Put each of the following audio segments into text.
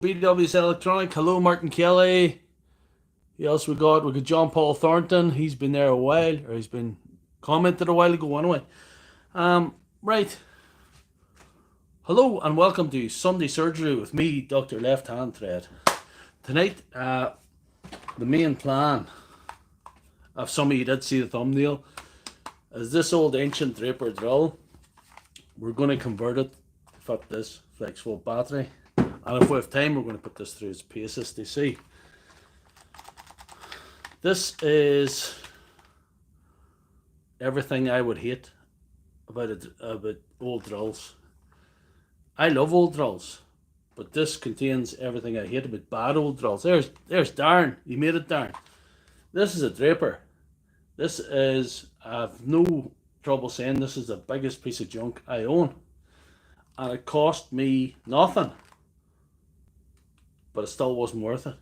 BW's Electronic. Hello, Martin Kelly. Who else we got? We got John Paul Thornton. He's been there a while, or he's been commented a while ago anyway. Right. Hello and welcome to Sunday Surgery with me, Dr. Lefthandthread. Tonight, the main plan, if some of you did see the thumbnail, is this old ancient Draper drill. We're going to convert it to fit this Flexvolt battery. And if we have time, we're going to put this through its paces to see. This is everything I would hate about old drills. I love old drills, but this contains everything I hate about bad old drills. There's Darren. You made it, Darren. This is a Draper. This is, I've no trouble saying, this is the biggest piece of junk I own. And it cost me nothing. But it still wasn't worth it.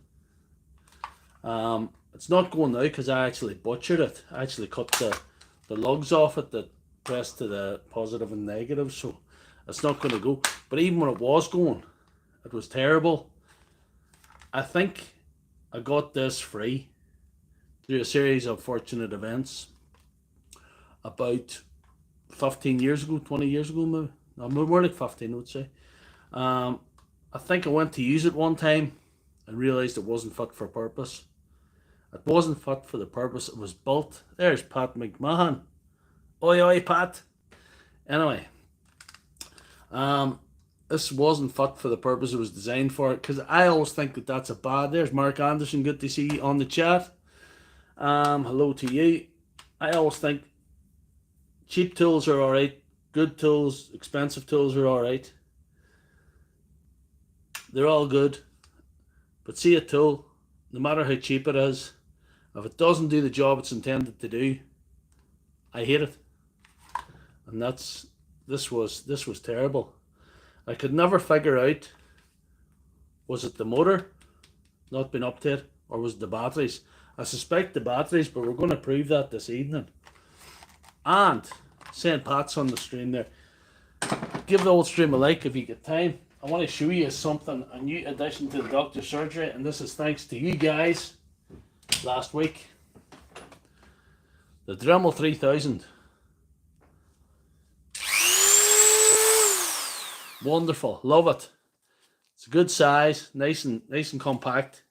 It's not going now because I actually butchered it. I actually cut the lugs off it that pressed to the positive and negative, so it's not going to go. But even when it was going, it was terrible. I think I got this free through a series of fortunate events about 15 years ago, 20 years ago maybe. No, more like 15 I would say. I think I went to use it one time and realised it wasn't fit for purpose. It wasn't fit for the purpose it was built. There's Pat McMahon. Oi, oi, Pat. Anyway, this wasn't fit for the purpose it was designed for. Because I always think that that's a bad. There's Mark Anderson. Good to see you on the chat. Hello to you. I always think cheap tools are alright. Good tools, expensive tools are alright. They're all good, but see a tool, no matter how cheap it is, if it doesn't do the job it's intended to do, I hate it. And this was terrible. I could never figure out, was it the motor not been updated, or was it the batteries? I suspect the batteries, but we're going to prove that this evening. And St. Pat's on the stream there. Give the old stream a like if you get time. I want to show you something, a new addition to the doctor's surgery, and this is thanks to you guys last week. The Dremel 3000. Wonderful, love it. It's a good size, nice and compact,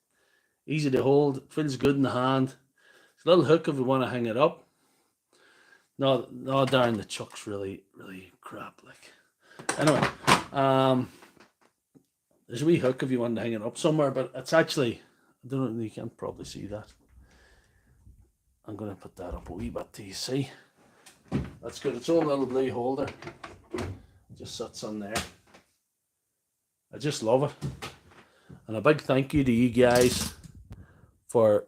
easy to hold, feels good in the hand. It's a little hook if you want to hang it up. No, Darren, the chuck's really crap. Like, anyway, there's a wee hook if you want to hang it up somewhere, but it's actually, I don't know, you can't probably see that. I'm going to put that up a wee bit to you see. That's good. Its own little blue holder. Just sits on there. I just love it. And a big thank you to you guys for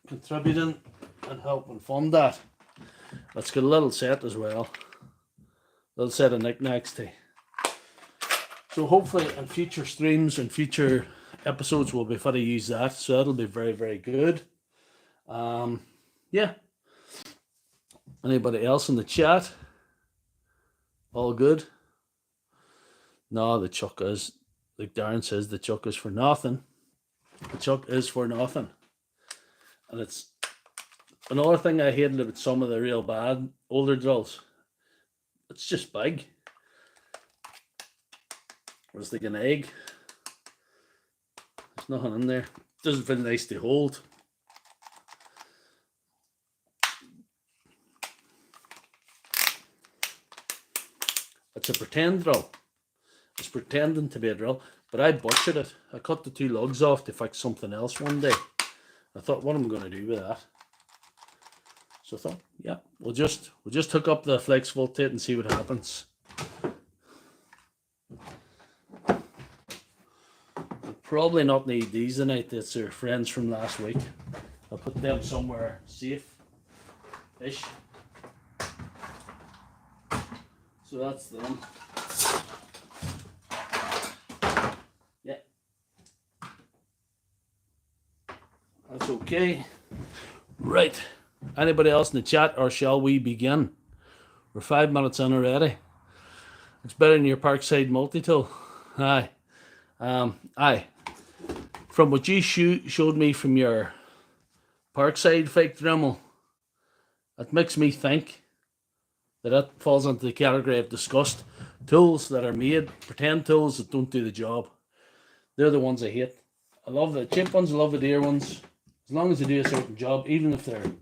contributing and helping fund that. Let's get a little set as well. A little set of knickknacks too. So hopefully in future streams and future episodes we'll be able to use that. So that'll be very good. Yeah. Anybody else in the chat? All good? No, the chuck is, like Darren says, the chuck is for nothing. The chuck is for nothing. And it's another thing I hated about some of the real bad older drills. It's just big. It's like an egg. There's nothing in there. Doesn't feel nice to hold. It's a pretend drill. It's pretending to be a drill, but I butchered it. I cut the two lugs off to fix something else one day. I thought, what am I going to do with that? So I thought, yeah, we'll just hook up the Flexvolt to it and see what happens. Probably not need these tonight. That's our friends from last week. I'll put them somewhere safe-ish. So that's them. Yeah. That's okay. Right. Anybody else in the chat, or shall we begin? We're 5 minutes in already. It's better than your Parkside multi-tool. Aye. Aye. from what you showed me from your Parkside fake Dremel, it makes me think that falls into the category of disgust. Tools that are made, pretend tools that don't do the job. They're the ones I hate. I love the cheap ones, I love the dear ones. As long as they do a certain job, even if they're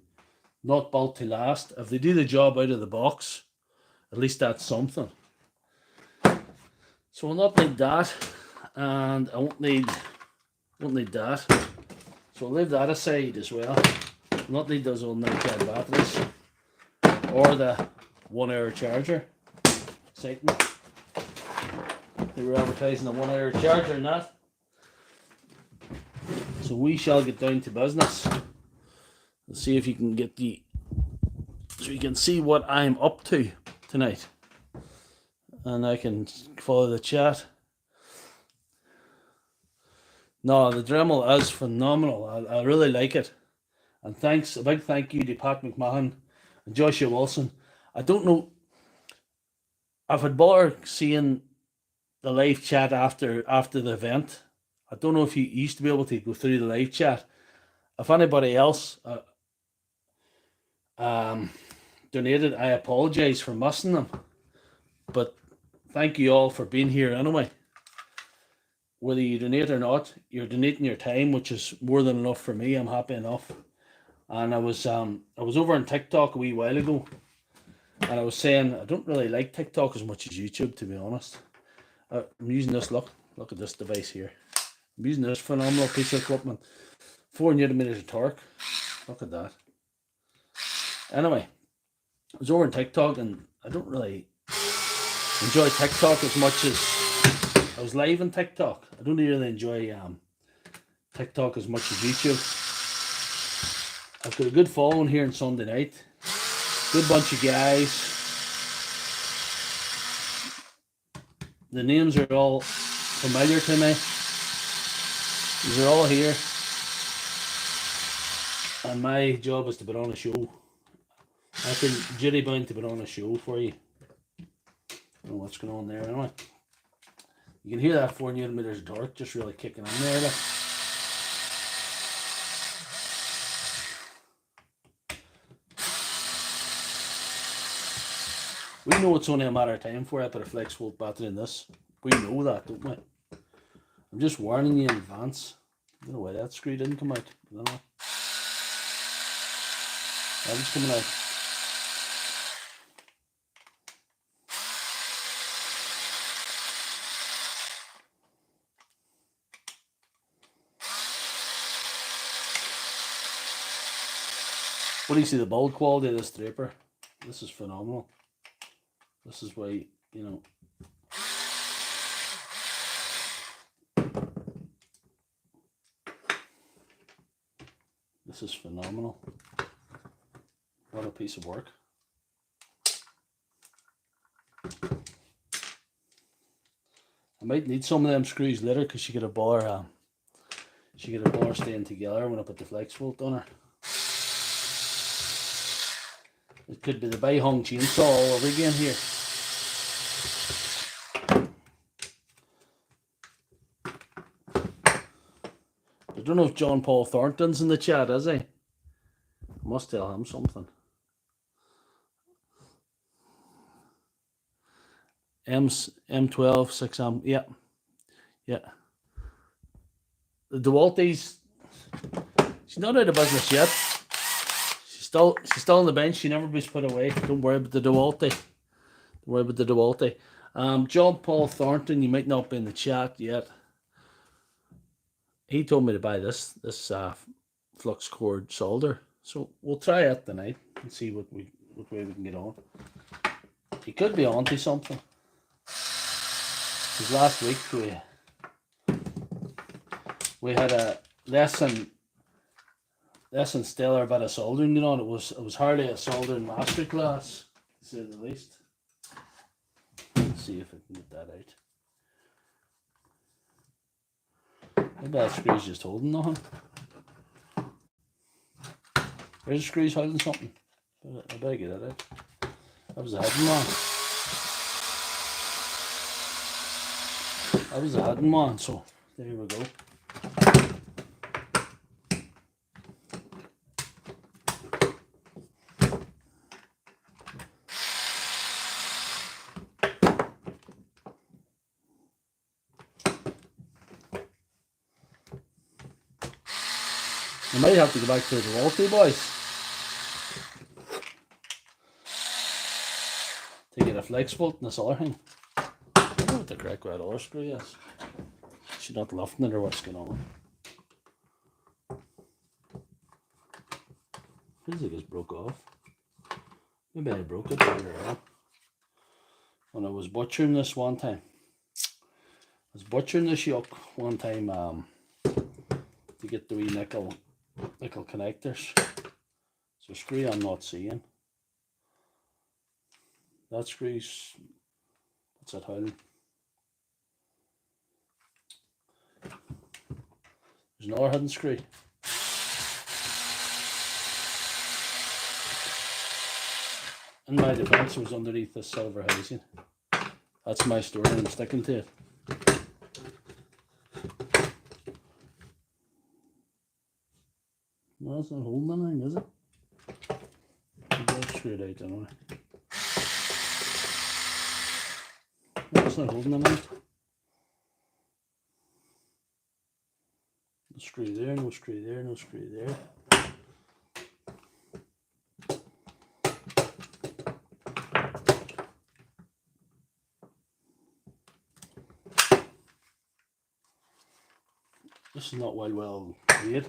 not built to last, if they do the job out of the box, at least that's something. So I'll not need that, and I won't need that. So I'll leave that aside as well. I'll not need those old nicad batteries or the 1 hour charger. Exciting. They were advertising a 1 hour charger and that. So we shall get down to business. Let's see if you can get so you can see what I'm up to tonight. And I can follow the chat. No, the Dremel is phenomenal. I really like it. And a big thank you to Pat McMahon and Joshua Wilson. I don't know, I've had bother seeing the live chat after the event. I don't know if you used to be able to go through the live chat. If anybody else donated, I apologize for missing them. But thank you all for being here anyway. Whether you donate or not, you're donating your time, which is more than enough for me. I'm happy enough. And I was over on TikTok a wee while ago, and I was saying I don't really like TikTok as much as YouTube, to be honest. I'm using this. Look at this device here. I'm using this phenomenal piece of equipment. 4 Nm of torque. Look at that. Anyway, I was over on TikTok, and I don't really enjoy TikTok as much as I was live on TikTok. I don't really enjoy TikTok as much as YouTube. I've got a good following here on Sunday night. Good bunch of guys. The names are all familiar to me. These are all here. And my job is to put on a show. I feel duty bound to put on a show for you. I don't know what's going on there anyway. You can hear that 4 Nm of torque just really kicking in there. Like. We know it's only a matter of time before I put a Flexvolt battery in this. We know that, don't we? I'm just warning you in advance. I don't know why that screw didn't come out. I don't know. That was coming out. What do you see the build quality of this Draper? This is phenomenal. This is why, you know, this is phenomenal. What a piece of work. I might need some of them screws later because she got a bar staying together when I put the Flexvolt on her. It could be the by-hung chainsaw all over again here. I don't know if John Paul Thornton's in the chat, is he? I must tell him something. M12 6 amp, yeah. The Dewalt, she's not out of business yet. She's still on the bench. She never be put away. Don't worry about the Dewalt. Don't worry about the Dewalt. John Paul Thornton, you might not be in the chat yet. He told me to buy this flux cord solder. So we'll try it tonight and see what way we can get on. He could be onto something. Because last week we had a lesson stellar about a soldering, you know, and it was hardly a soldering master class, to say the least. Let's see if I can get that out. Maybe that screw's just holding nothing. There's a screw's holding something. I better get that out. That was a hidden one. That was a hidden one, so there we go. I might have to go back to the Dewalt, boys. To get a Flexvolt and this other thing. I don't know what the correct way other screw is. She's not lifting it or what's going on. Feels like it's broke off. Maybe I broke it earlier on. When I was butchering this one time. I was butchering this yoke one time to get the wee nickel connectors. So screw I'm not seeing. That screw's, what's that holding? There's another hidden screw. In my defense, it was underneath this silver housing. That's my story and I'm sticking to it. No, it's not holding anything, is it? I'll screw it out anyway. No, it's not holding anything. No screw there, no screw there, no screw there. This is not well made.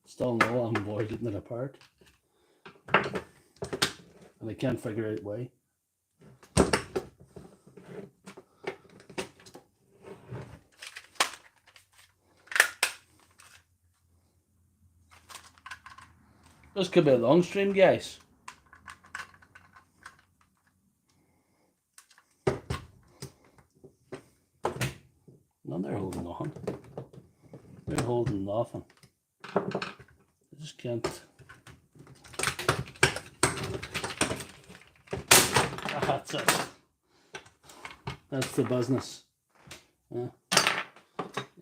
Still no, I'm avoiding getting it apart. And I can't figure out why. This could be a long stream, guys. No, they're holding nothing. They're holding nothing. I just can't. That's it. That's the business. Yeah.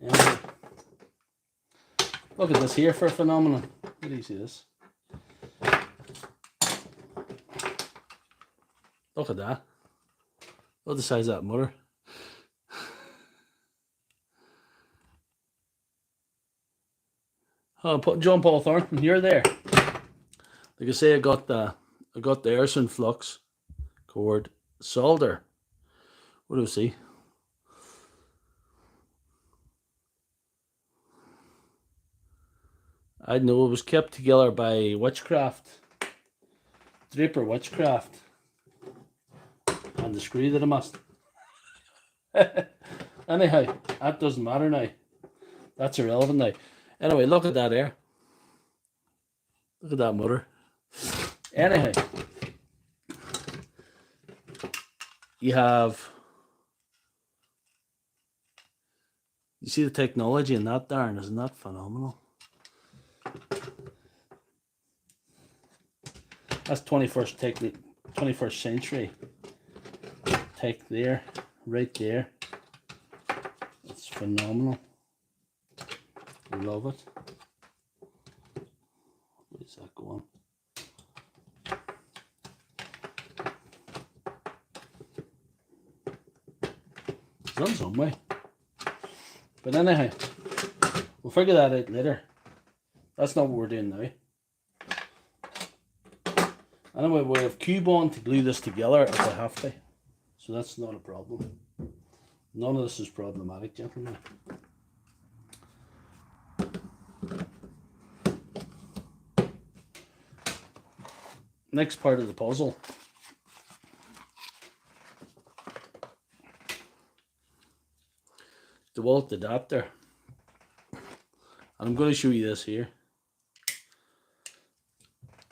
Anyway. Look at this here for a phenomenon. Where do you see this? Look at that. Look at the size of that motor. Oh, John Paul Thornton, you're there. Like I say, I got the Airson flux cord solder. What do we see? I know it was kept together by witchcraft, Draper witchcraft, and the screw that I must. Anyhow, that doesn't matter now. That's irrelevant now. Anyway, look at that there. Look at that motor. Anyhow, you see the technology in that, Darren? Isn't that phenomenal? That's 21st century tech there, right there. It's phenomenal. I love it. Where's that going? It's done some way. But anyhow, we'll figure that out later. That's not what we're doing now. Anyway, we have cube on to glue this together if I have to. So that's not a problem. None of this is problematic, gentlemen. Next part of the puzzle. Dewalt adapter. And I'm going to show you this here.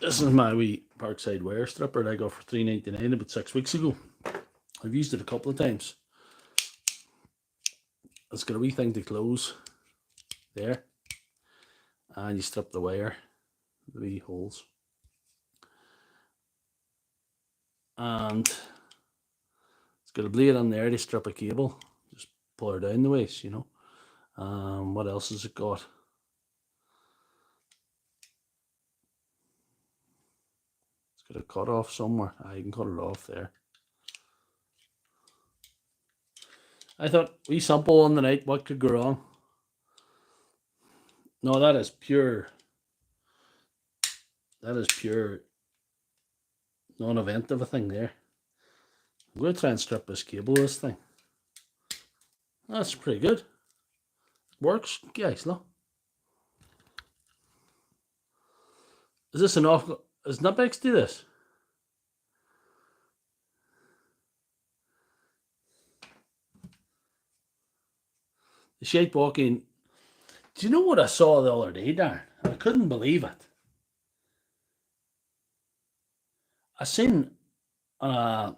This is my wee Parkside wire stripper that I got for $3.99 about 6 weeks ago. I've used it a couple of times. It's got a wee thing to close there. And you strip the wire, the wee holes. And it's got a blade on there to strip a cable. Just pull her down the waist, you know. What else has it got? It's got a cut off somewhere. You can cut it off there. I thought, wee simple on the night, what could go wrong? No, that is pure. That is pure non-event of a thing there. I'm going to try and strip this cable, this thing. That's pretty good. Works, guys, look. Is this enough? Does Nutbex do this? The shape walking. Do you know what I saw the other day, Darren? I couldn't believe it. I seen a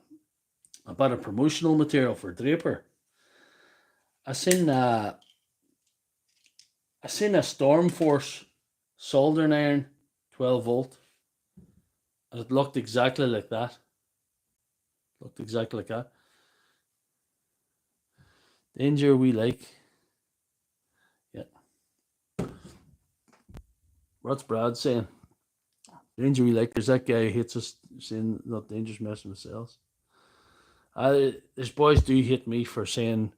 bit of promotional material for Draper. I seen a Stormforce soldering iron, 12 volt, and it looked exactly like that. Looked exactly like that. Danger we like. Yeah. What's Brad saying? Danger we like. There's that guy who hates us saying not dangerous messing with cells. These boys do hate me for saying,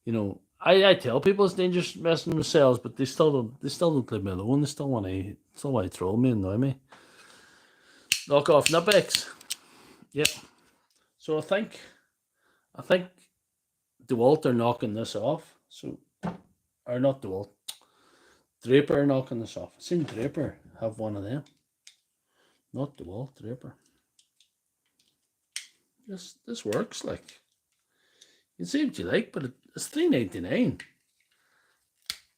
you know, I tell people it's dangerous messing with cells, but they still don't leave me alone. They still want to troll me and annoy me. Knock off Nutbex. Yep. So I think Dewalt are knocking this off. So, or not Dewalt. Draper are knocking this off. I've seen Draper have one of them. Not Dewalt, Draper. This works, like. You can say what you like, but it's $3.99.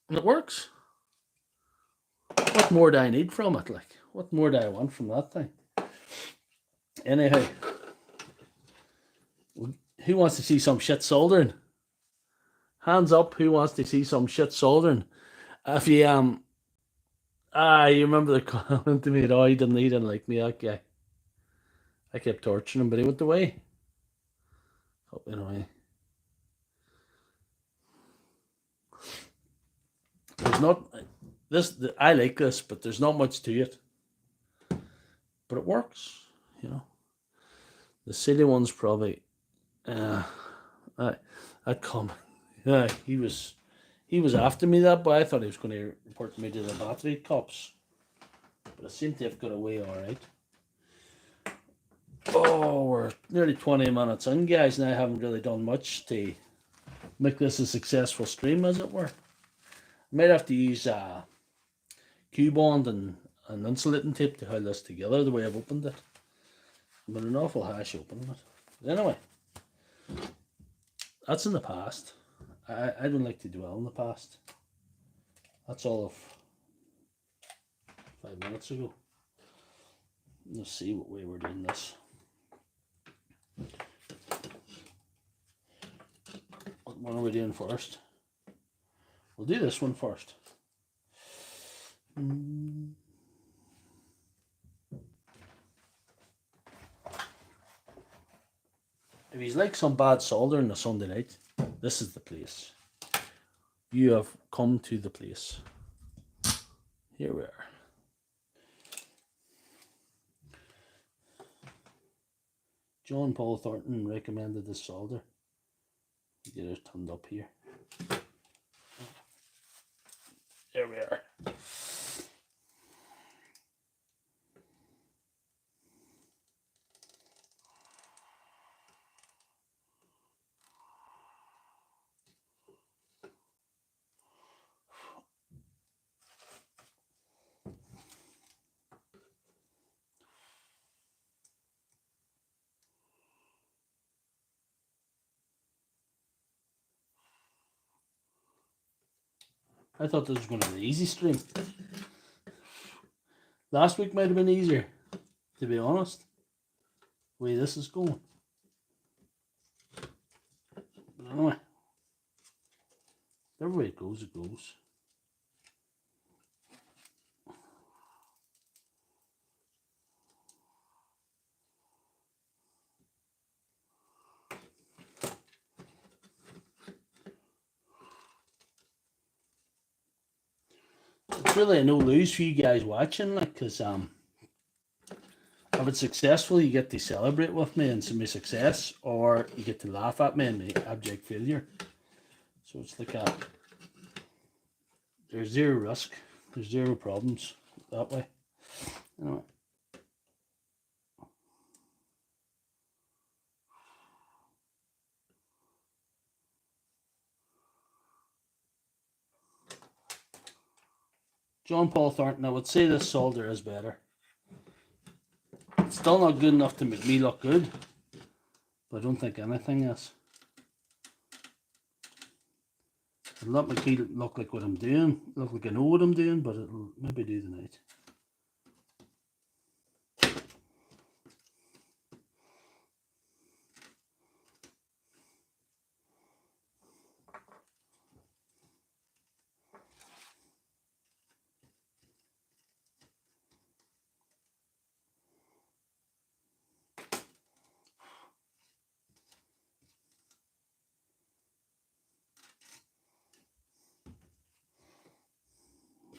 And it works. What more do I need from it? Like, what more do I want from that thing? Anyhow, who wants to see some shit soldering? Hands up, who wants to see some shit soldering? If you you remember the comment to me that he didn't like me, that guy. I kept torturing him, but he went away. Hope anyway. There's not this. I like this, but there's not much to it. But it works, you know. The silly one's probably. That comment. Yeah, he was after me, that boy. I thought he was going to report me to the battery cops, but I seem to have got away all right. Oh, we're nearly 20 minutes in, guys, and I haven't really done much to make this a successful stream, as it were. I might have to use Q-bond and insulating tape to hold this together the way I've opened it. But an awful hash opening it. But anyway, that's in the past. I don't like to dwell in the past. That's all of 5 minutes ago. Let's see what way we're doing this. What one are we doing first? We'll do this one first. If he's like some bad solder on a Sunday night, this is the place. You have come to the place. Here we are. John Paul Thornton recommended this solder. Get it turned up here. There we are. I thought this was going to be an easy stream. Last week might have been easier, to be honest. The way this is going. But anyway, every way it goes, it goes. It's really a no lose for you guys watching, like, because if it's successful, you get to celebrate with me and see my success, or you get to laugh at me and my abject failure. So it's like there's zero risk. There's zero problems that way. Anyway. John Paul Thornton, I would say this solder is better. It's still not good enough to make me look good, but I don't think anything is. It'll not make me look like what I'm doing, look like I know what I'm doing, but it'll maybe do the night.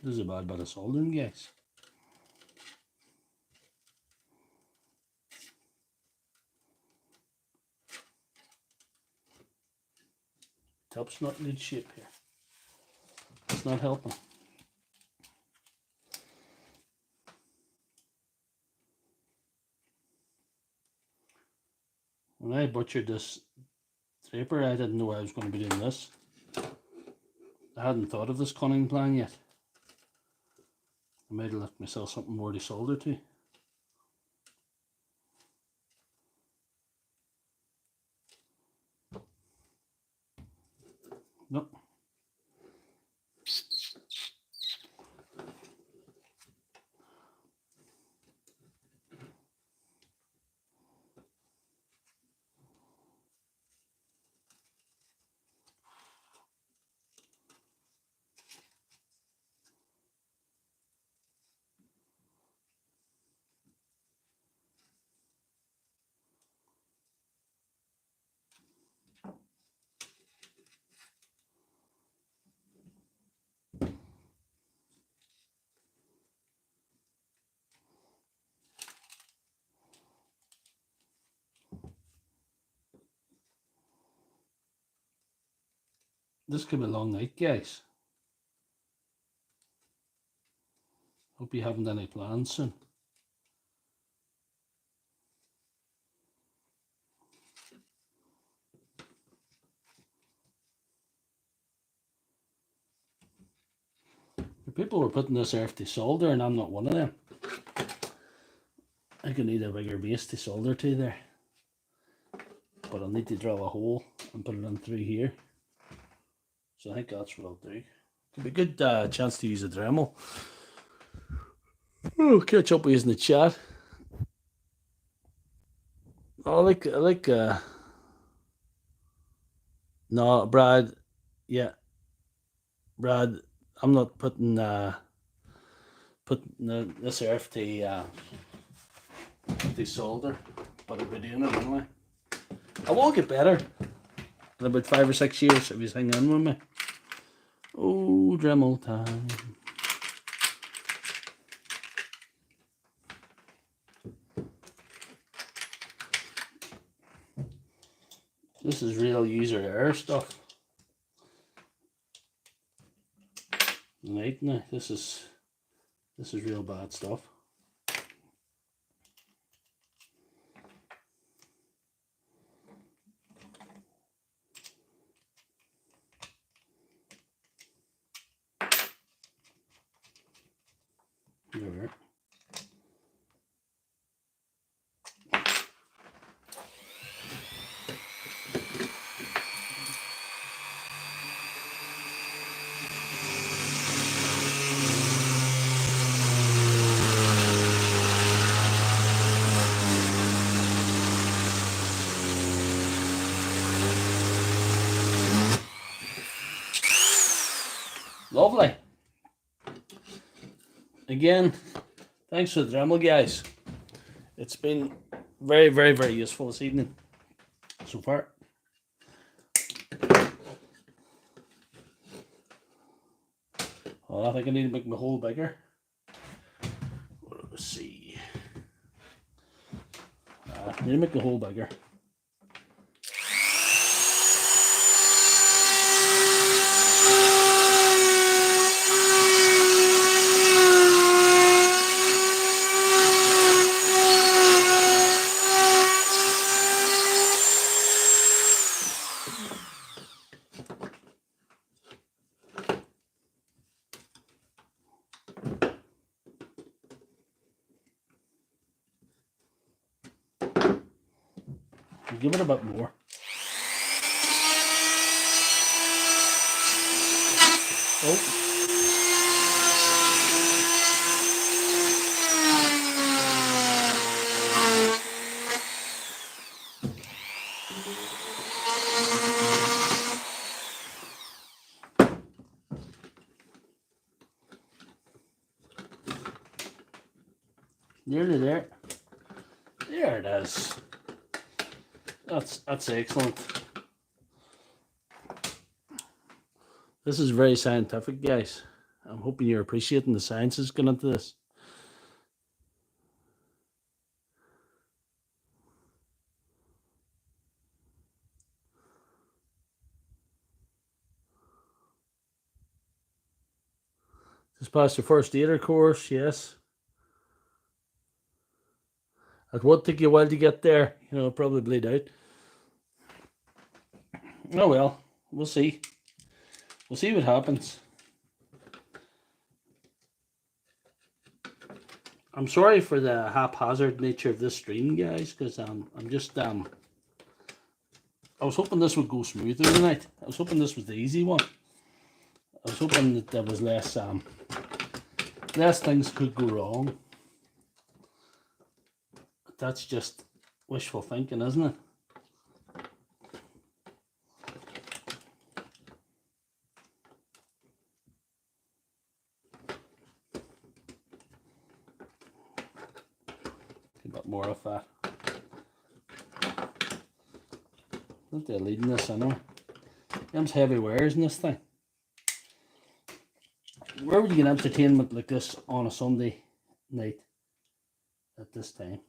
This is a bad bit of soldering, guys. Top's not in good shape here. It's not helping. When I butchered this Draper, I didn't know I was going to be doing this. I hadn't thought of this cunning plan yet. I might have left myself something more to solder to. Nope. This could be a long night, guys. Hope you haven't any plans soon. People were putting this earth to solder, and I'm not one of them. I could need a bigger base to solder to there, but I'll need to drill a hole and put it in through here. So I think that's what I'll do. Could be a good chance to use a Dremel. Oh, catch up with you in the chat. I like. No, Brad. Yeah, Brad. I'm not putting this earth to solder, but I'll be doing it anyway. I will get better in about 5 or 6 years if he's hanging in with me. Oh, Dremel time. This is real user error stuff. Right now, this is real bad stuff. There. Lovely. Again, thanks for the Dremel, guys. It's been very, very, very useful this evening so far. Oh, I think I need to make my hole bigger. Let's see. I need to make the hole bigger. Give it a bit more. Oh. Nearly there. There it is. That's excellent. This is very scientific, guys. I'm hoping you're appreciating the science that's gone into this. Just passed your first aider course, yes. It would take you a while to get there, you know, probably bleed out. Oh well, we'll see. We'll see what happens. I'm sorry for the haphazard nature of this stream, guys, because I'm just I was hoping this would go smoother tonight. I was hoping this was the easy one. I was hoping that there was less things could go wrong. But that's just wishful thinking, isn't it? A bit more of that. Not they're leading this anyway. Them's heavy wires in this thing. Where would you get entertainment like this on a Sunday night at this time?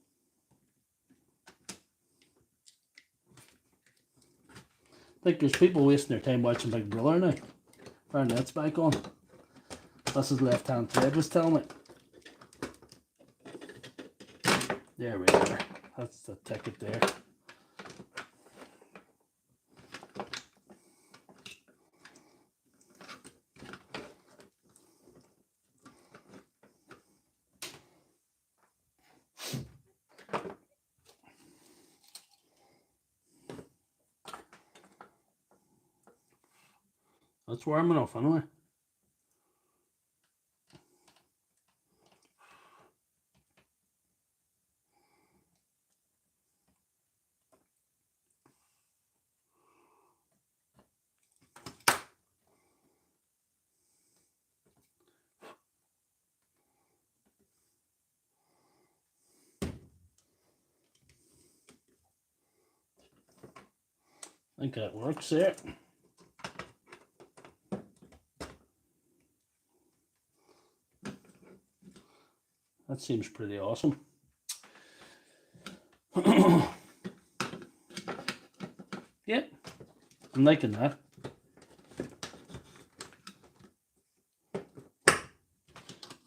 I think there's people wasting their time watching Big Brother now. Our net's back on. This is Lefthandthread was telling me. There we are. That's the ticket there. That's warm enough anyway. I think that works there. That seems pretty awesome. Yeah, I'm liking that.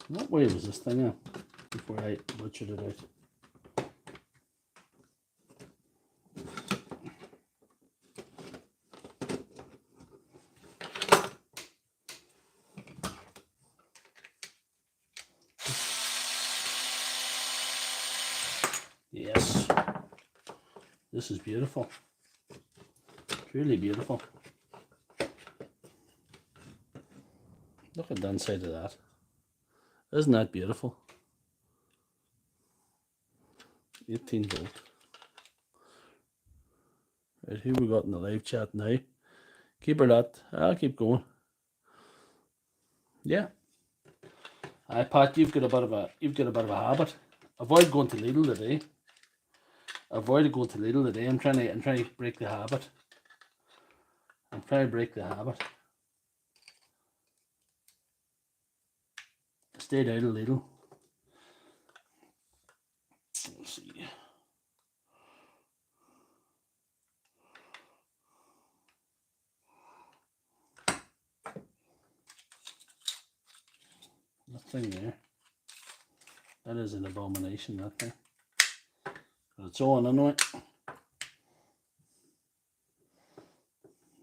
What way was this thing at before I butchered it out? Yes, this is beautiful. Truly beautiful. Look at the inside of that. Isn't that beautiful? 18 volt. Right, who we got in the live chat now? Keep her that. I'll keep going. Yeah. I Pat, you've got a bit of a habit. Avoid going to Lidl today. Avoid going to Lidl today. I'm trying to break the habit. I'm trying to break the habit. Stayed out of Lidl. Let's see. That thing there. That is an abomination, that thing. But it's on anyway.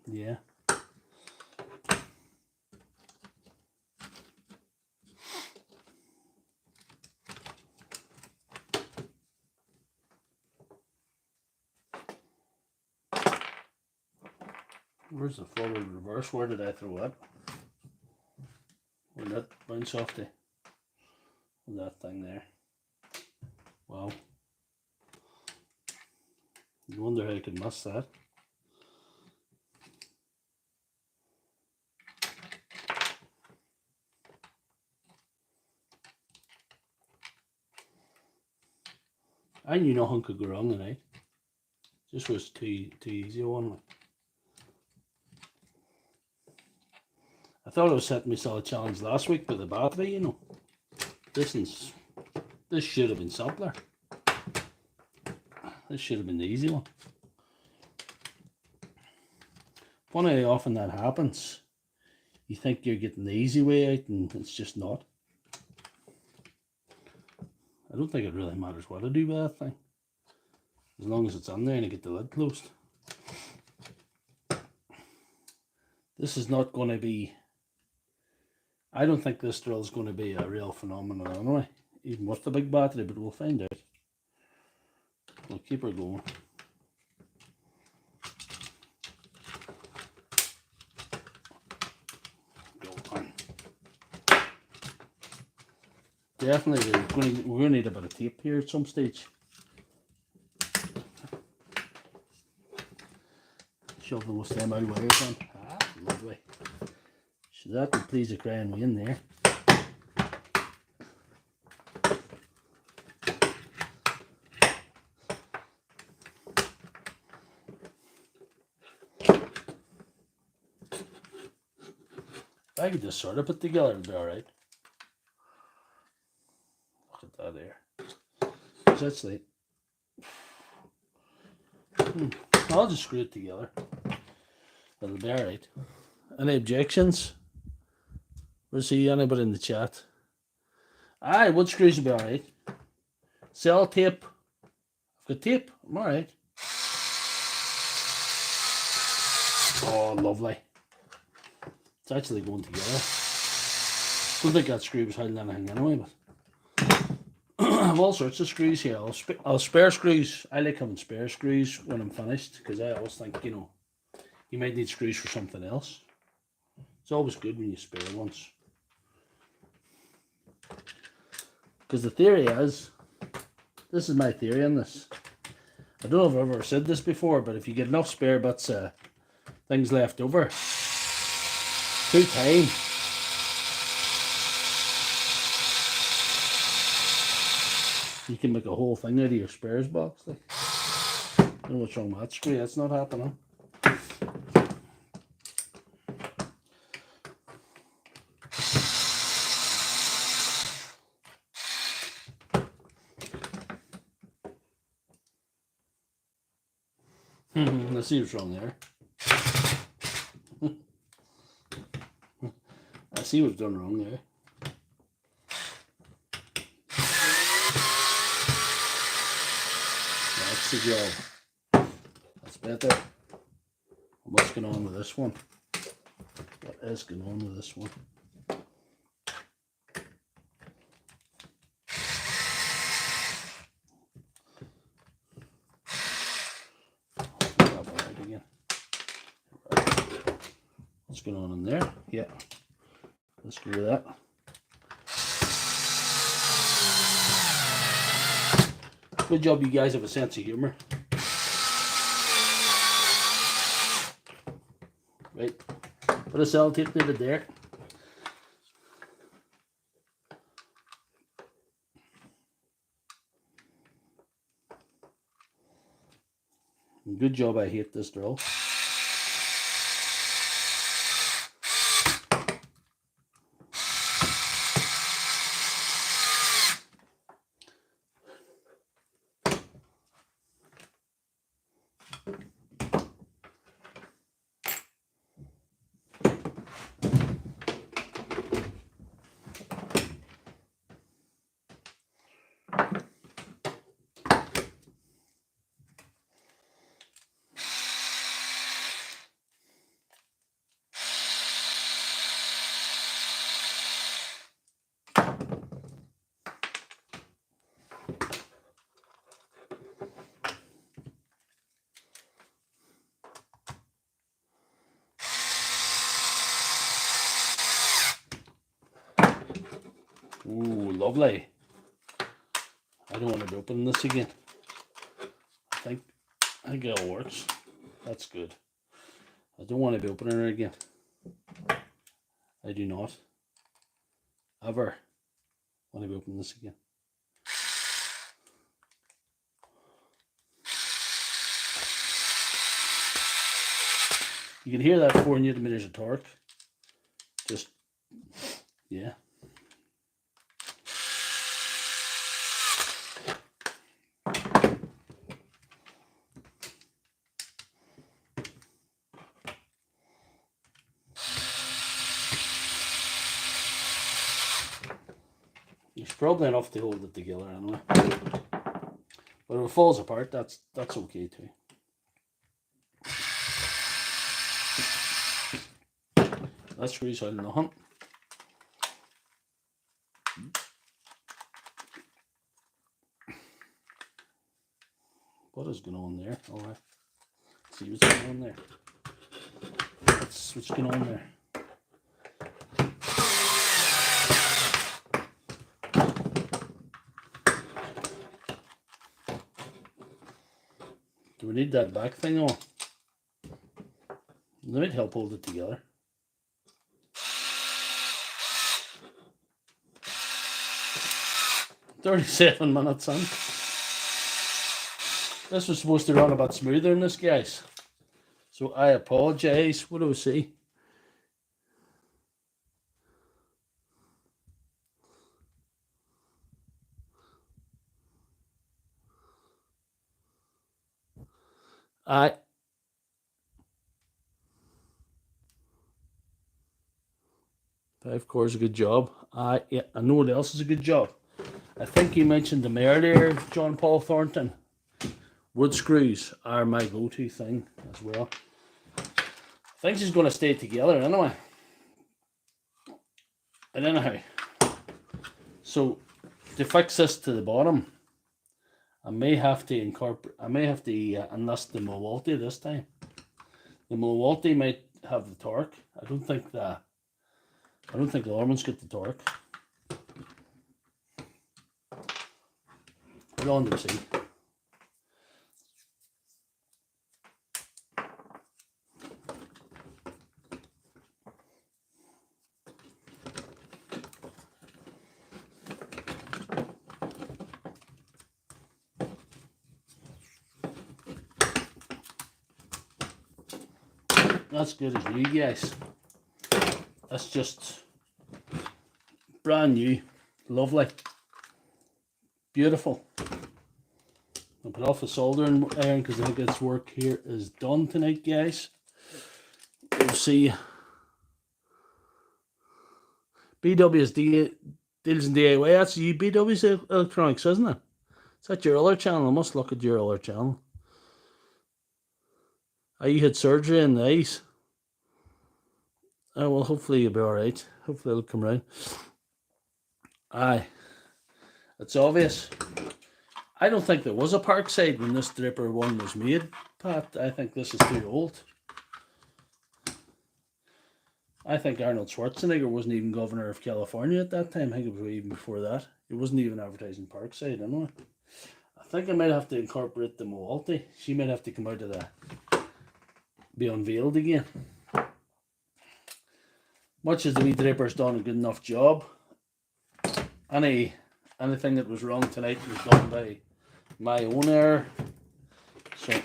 Yeah. Where's the forward reverse? Where did I throw it? Where did that bounce off that thing there? Wow. I wonder how I could miss that. I knew nothing could go wrong tonight. Just was too easy one. Like. I thought I was setting myself a challenge last week with the battery, you know. This should have been simpler. This should have been the easy one. Funny how often that happens. You think you're getting the easy way out and it's just not. I don't think it really matters what I do with that thing. As long as it's on there and I get the lid closed. This is not going to be... I don't think this drill is going to be a real phenomenon anyway. Even with the big battery, but we'll find out. We'll keep her going. Definitely, we're going to need a bit of tape here at some stage. Shove the most of them out of the way then. Ah, lovely. So that would please a crying me in there. If I could just sort of put together, it'd be alright. Look at that there. So that's like... I'll just screw it together. It'll be alright. Any objections? We'll see anybody in the chat. Aye, wood screws will be alright. Cell tape. I've got tape. I'm alright. Oh, lovely. It's actually going together. Don't think that screw was holding anything anyway, but I have all sorts of screws here. I'll spare screws. I like having spare screws when I'm finished because I always think, you know, you might need screws for something else. It's always good when you spare ones. Because the theory is, this is my theory on this. I don't know if I've ever said this before, but if you get enough spare bits, things left over, through time, you can make a whole thing out of your spares box. Like. I don't know what's wrong with that screw. That's not happening. Let's see what's wrong there. I see what's done wrong there. That's the job. That's better. What's going on with this one? What is going on with this one? What's going on in there? Yeah. Let's go with that. Good job, you guys have a sense of humor. Right. Put a sellotape to it there. Good job, I hate this drill. Ooh, lovely. I don't want to be opening this again. I think it all works. That's good. I don't want to be opening it again. I do not ever want to be opening this again. You can hear that 4 Newton meters of torque. Just, yeah. It's probably enough to hold it together anyway. But if it falls apart, that's okay too. That screw's holding nothing. What is going on there? All right. See what's going on there. That's what's going on there. Do we need that back thing on? That might help hold it together. "37 minutes in." This was supposed to run a bit smoother than this, guys. So I apologise. What do we see? Five cores, a good job. Yeah, I know what else is a good job. I think you mentioned them earlier, John Paul Thornton. Wood screws are my go-to thing as well. I think she's going to stay together anyway. And anyhow, so to fix this to the bottom, I may have to enlist the Milwaukee this time. The Milwaukee might have the torque. I don't think the other ones get the torque. We're on to see. That's good as new, guys. That's just brand new, lovely, beautiful. I'll put off the soldering iron because I think its work here is done tonight, guys. We'll see. BW's deals in DIY. That's you, BW's Electronics, isn't it? Is that your other channel? I must look at your other channel. You had surgery in the eyes. Oh, well, hopefully you'll be alright. Hopefully it'll come round. Aye. It's obvious. I don't think there was a Parkside when this Draper one was made, Pat. I think this is too old. I think Arnold Schwarzenegger wasn't even governor of California at that time. I think it was even before that. It wasn't even advertising Parkside anyway. I think I might have to incorporate the Milwaukee. She might have to come out of that. Be unveiled again. Much as the wee Draper's done a good enough job, anything that was wrong tonight was done by my own error. So,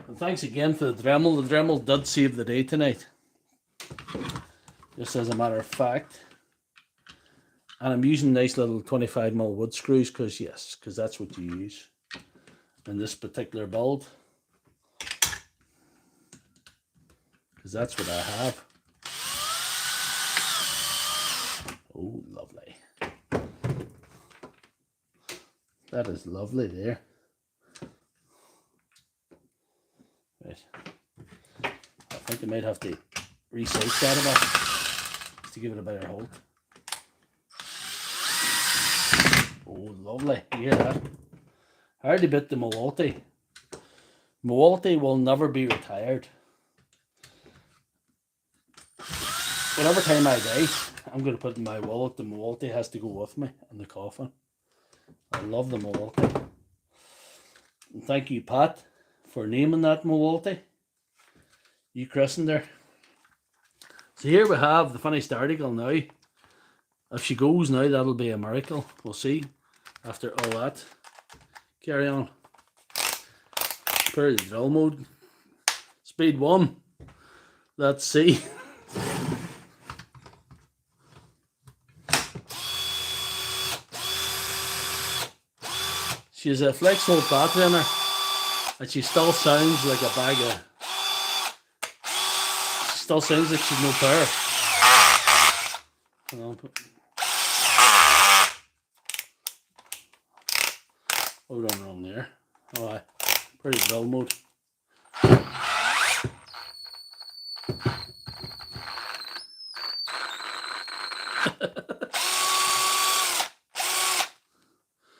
and thanks again for the Dremel. The Dremel did save the day tonight, just as a matter of fact. And I'm using nice little 25mm wood screws because that's what you use in this particular build. Because that's what I have. Oh, lovely. That is lovely there. Right. I think I might have to resize that a bit just to give it a better hold. Oh, lovely. You hear that? Hardly bit the Milwaukee. Milwaukee will never be retired. whenever time I die, I'm going to put in my wallet. The Milwaukee has to go with me in the coffin. I love the Milwaukee. And thank you, Pat, for naming that Milwaukee. You christened her. So here we have the finished article now. If she goes now, that'll be a miracle. We'll see after all that. Carry on. Prepare the drill mode. Speed 1. Let's see. She's a Flexvolt battery in her, and she still sounds like a bag of. She still sounds like she's no power. Hold on wrong there. Alright, pretty drill mode.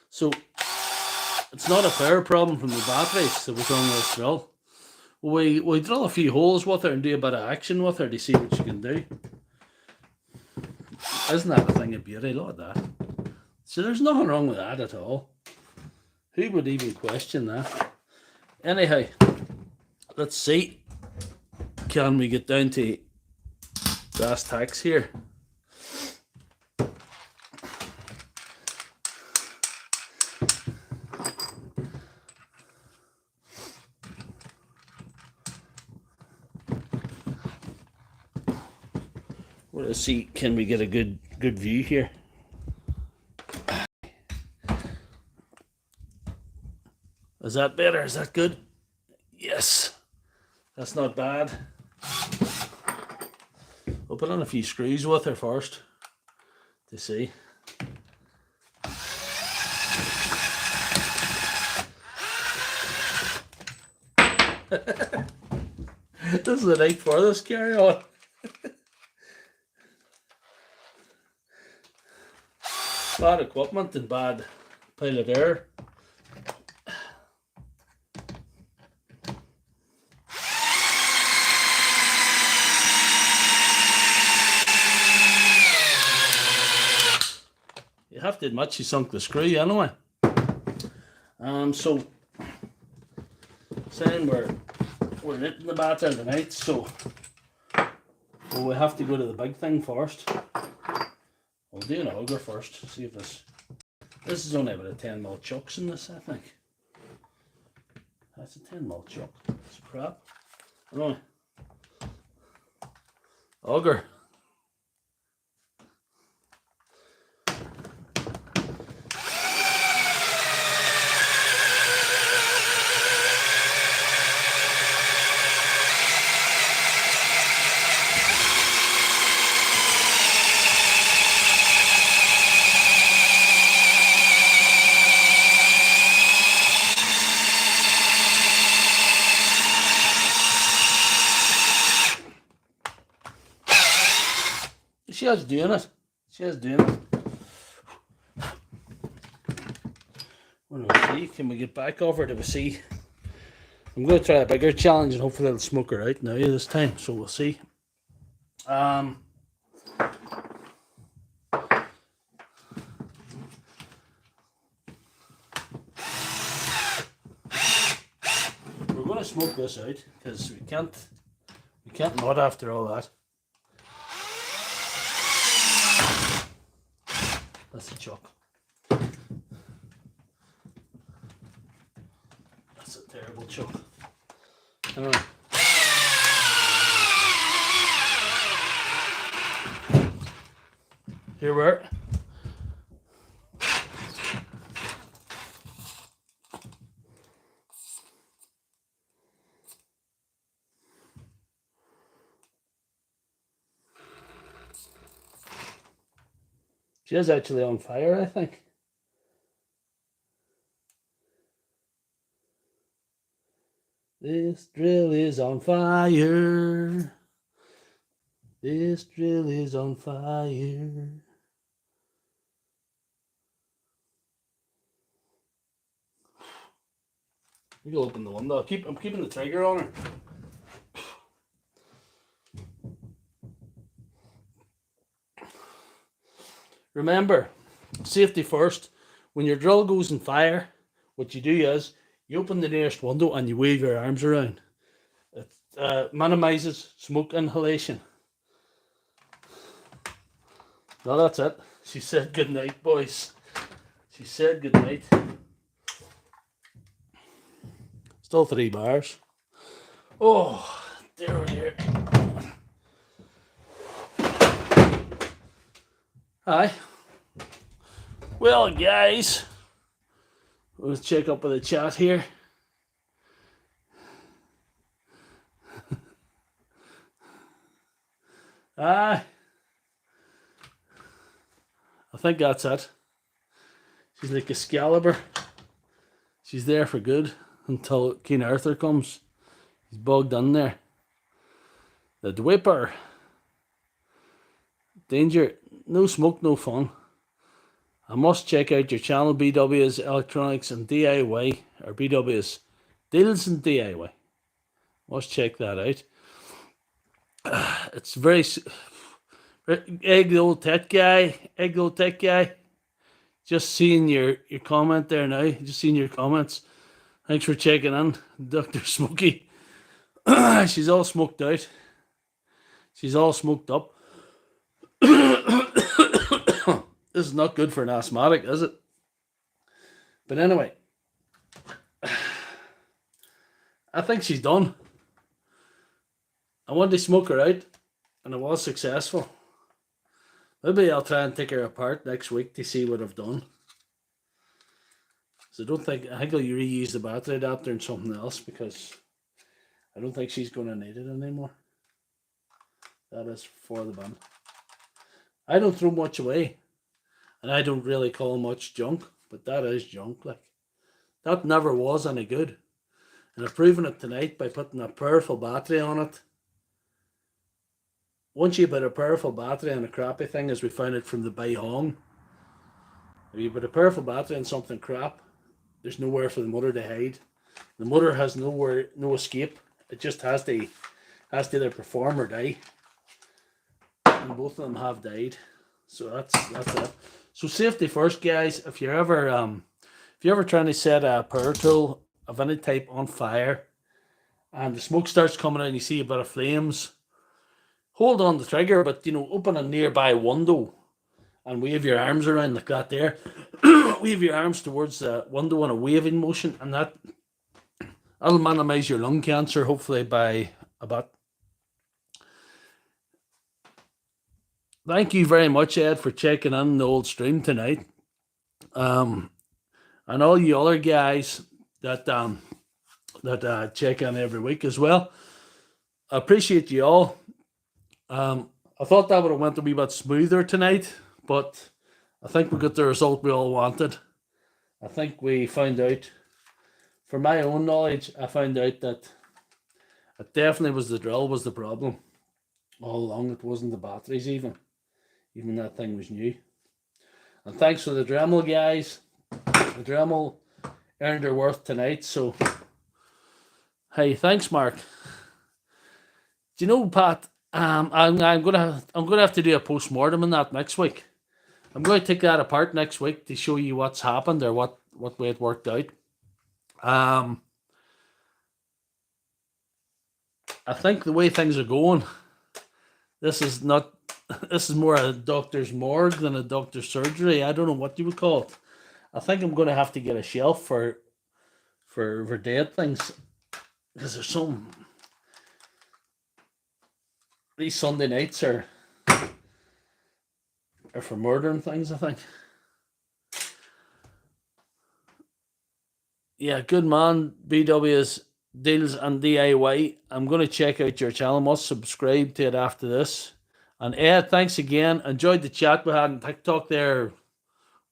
So it's not a power problem from the batteries that was wrong with this drill. We drill a few holes with her and do a bit of action with her to see what she can do. Isn't that a thing of beauty? Look at that. So there's nothing wrong with that at all. Who would even question that? Anyhow, let's see. Can we get down to brass tacks here? Let's see, can we get a good view here? Is that better? Is that good? Yes. That's not bad. We'll put on a few screws with her first to see. This is the night for this, carry on. Bad equipment and bad pilot air. You have to admit she sunk the screw anyway. So saying we're knitting the batter tonight, so we have to go to the big thing first. We'll do an auger first, see if this is only about a 10mm chucks in this, I think. That's a 10mm chuck. It's crap. Anyway. Auger. She is doing it. She is doing it. What do we see? Can we get back over? Do we see? I'm going to try a bigger challenge and hopefully it'll smoke her out now this time. So we'll see. We're going to smoke this out because we can't not after all that. That's a chuck. That's a terrible chuck. Alright. Here we are. She is actually on fire, I think. This drill is on fire. This drill is on fire. We can open the window. I'm keeping the trigger on her. remember, safety first. When your drill goes in fire, what you do is you open the nearest window and you wave your arms around. It minimizes smoke inhalation. Well, that's it. She said good night, boys. She said good night. Still 3 bars. Oh, dear. Hi. Well, guys, let's check up with the chat here. Aye. I think that's it. She's like Excalibur. She's there for good until King Arthur comes. He's bogged in there. The Draper. Danger. No smoke, no fun. I must check out your channel, BW's Electronics and DIY, or BW's Deals and DIY. Must check that out. It's very egg old tech guy. Just seeing your comment there now. Just seeing your comments. Thanks for checking in, Dr. Smokey. She's all smoked out. She's all smoked up. This is not good for an asthmatic, is it? But anyway, I think she's done. I wanted to smoke her out, and I was successful. Maybe I'll try and take her apart next week to see what I've done. So I think I'll reuse the battery adapter and something else, because I don't think she's going to need it anymore. That is for the bin. I don't throw much away, and I don't really call much junk, but that is junk. Like, that never was any good, and I've proven it tonight by putting a powerful battery on it. Once you put a powerful battery on a crappy thing, as we found it from the Bai Hong, if you put a powerful battery on something crap, there's nowhere for the motor to hide. The motor has no escape. It just has to either perform or die. And both of them have died. So that's it. So safety first, guys. If you're ever trying to set a power tool of any type on fire, and the smoke starts coming out and you see a bit of flames, hold on the trigger, but open a nearby window and wave your arms around like that there. Wave your arms towards the window in a waving motion, and that'll minimize your lung cancer, hopefully, by a bit. Thank you very much, Ed, for checking in the old stream tonight. And all you other guys that check in every week as well. I appreciate you all. I thought that would have went a wee bit smoother tonight, but I think we got the result we all wanted. I think we found out, for my own knowledge, I found out that it definitely was the drill was the problem. All along, it wasn't the batteries even that thing was new. And thanks for the Dremel, guys. The Dremel earned their worth tonight, so hey, thanks, Mark. Do you know, Pat, I'm gonna have to do a post-mortem on that next week. I'm going to take that apart next week to show you what's happened or what way it worked out. I think the way things are going, this is more a doctor's morgue than a doctor's surgery. I don't know what you would call it. I think I'm going to have to get a shelf for dead things, because there's some. These Sunday nights are for murdering things, I think. Yeah, good man, BW's Deals and DIY. I'm going to check out your channel. Must subscribe to it after this. And Ed, thanks again. Enjoyed the chat we had on TikTok there.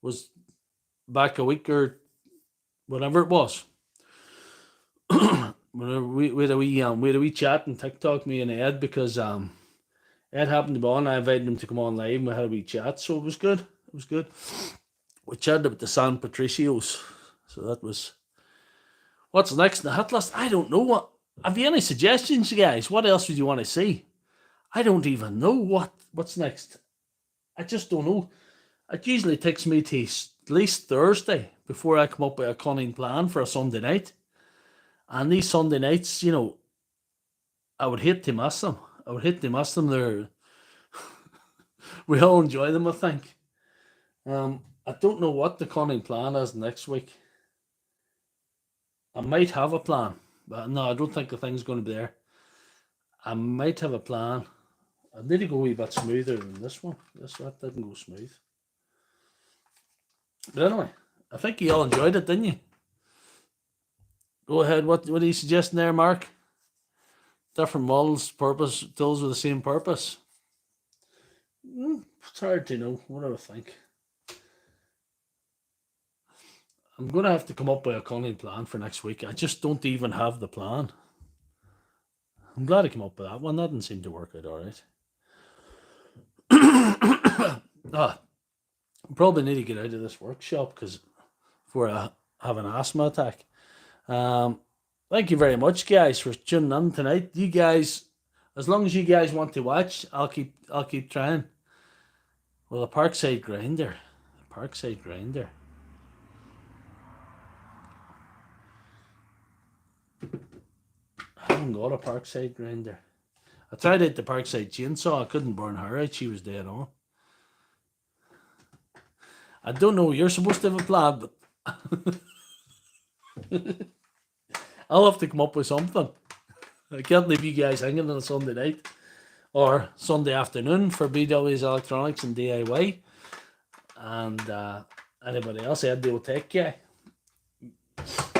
Was back a week or whatever it was. we had a wee chat on TikTok, me and Ed, because Ed happened to be on. I invited him to come on live and we had a wee chat, so it was good. It was good. We chatted about the San Patricios. So that was. What's next in the hit list? I don't know. Have you any suggestions, guys? What else would you want to see? I don't even know what's next. I just don't know. it usually takes me to at least Thursday before I come up with a cunning plan for a Sunday night. And these Sunday nights, you know, I would hate to miss them. I would hate to miss them. We all enjoy them, I think. I don't know what the cunning plan is next week. I might have a plan, but no, I don't think the thing's going to be there. I might have a plan. I need to go a wee bit smoother than this one. This one didn't go smooth. But anyway, I think you all enjoyed it, didn't you? Go ahead. What are you suggesting there, Mark? Different models, tools with the same purpose. It's hard to know. What do I think? I'm going to have to come up with a cunning plan for next week. I just don't even have the plan. I'm glad I came up with that one. That didn't seem to work out all right. I probably need to get out of this workshop because before I have an asthma attack. Thank you very much, guys, for tuning in tonight. You guys, as long as you guys want to watch, I'll keep trying. Well, a Parkside grinder. I haven't got a Parkside grinder. I tried out the Parkside chainsaw. I couldn't burn her out. She was dead on. I don't know. You're supposed to have a plan, but I'll have to come up with something. I can't leave you guys hanging on a Sunday night or Sunday afternoon for BW's Electronics and DIY. And anybody else, Ed, will take you.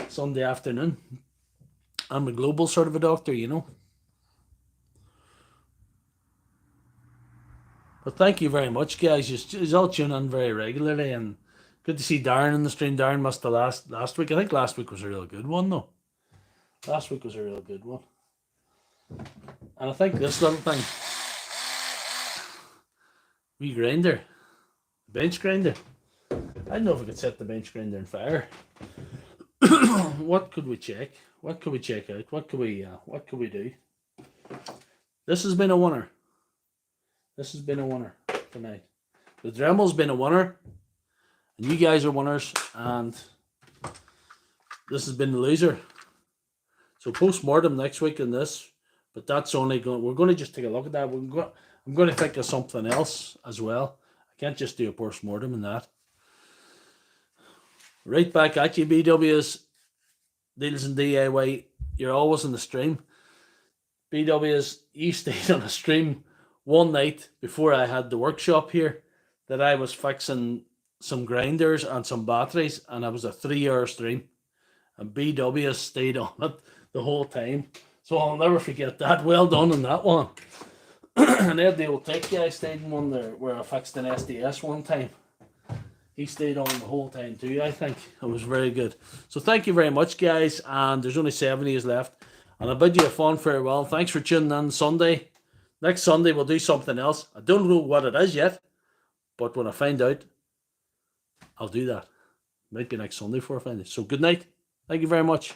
Sunday afternoon. I'm a global sort of a doctor, you know. But thank you very much, guys. You all tune in very regularly, and good to see Darren in the stream. Darren must have last week. I think last week was a real good one, though. Last week was a real good one. And I think this little thing, wee grinder, bench grinder. I don't know if I could set the bench grinder on fire. What could we check? What could we check out? What could we do? This has been a winner. This has been a winner tonight. The Dremel's been a winner, and you guys are winners, and this has been the loser. So post-mortem next week on this, but that's only going. We're going to just take a look at that. I'm going to think of something else as well. I can't just do a post-mortem in that. Right back at you, BW's Deals and DIY. You're always in the stream. BW's, you stayed on a stream one night before I had the workshop here that I was fixing some grinders and some batteries, and it was a 3-hour stream. And BW stayed on it the whole time. So I'll never forget that. Well done on that one. And Ed, the old tech guy, stayed in one there where I fixed an SDS one time. He stayed on the whole time too, I think. It was very good. So thank you very much, guys. And there's only 7 days left. And I bid you a fond farewell. Thanks for tuning in Sunday. Next Sunday, we'll do something else. I don't know what it is yet. But when I find out, I'll do that. Might be next Sunday before I find it. So good night. Thank you very much.